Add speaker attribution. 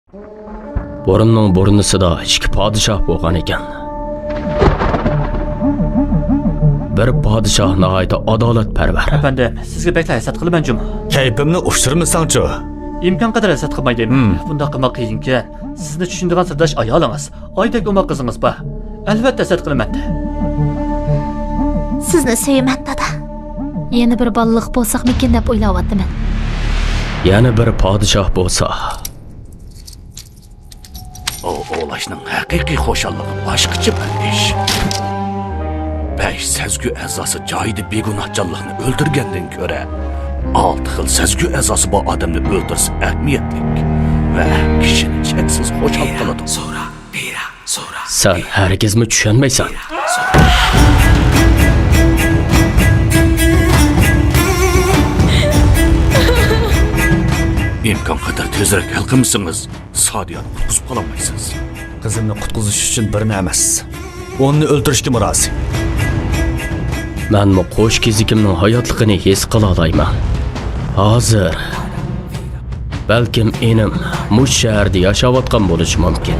Speaker 1: Burunning burnisida ikki podshoh bo'lgan ekan. Bir podshoh nihoyat adolatparvar.
Speaker 2: Efendim, sizga bekla hasad qilman juma.
Speaker 3: Kayfimni ushtirmasangchi.
Speaker 2: İmkon qadar hasad qilmay deyman. Bunda qilmoq qiyinki. Sizni tushunadigan sirdosh ayolingiz, oydek umoq qizingiz bor. Albatta hasad qilaman.
Speaker 4: Sizni sevaman dada. Yana bir balliq bo'lsaqmikin deb o'ylayapman.
Speaker 1: Yana bir podshoh bo'lsa,
Speaker 5: O oğlaşның haqiqiy xoşallығы başqacha bir iş. 5 sezgü əzası caydı begunahçılıqni öldürgəndən görə 6 xil sezgü əzası bu adamni öldürsə əhmiyyətlik və kişini çəksiz xoşal qılады.
Speaker 1: sen hargizmi tushunmaysan?
Speaker 5: İmkon qadar tezroq hal qilmasangiz, Sadiyani qutqizib qololmaysiz.
Speaker 3: Qizimni qutqizish uchun birni emas, onni o'ldirishga murosa.
Speaker 1: Menmi qo'sh kezikimning hayotligini his qila olmayman. Hozir balkim enim mush shaharda yashayotgan bo'lishi mumkin.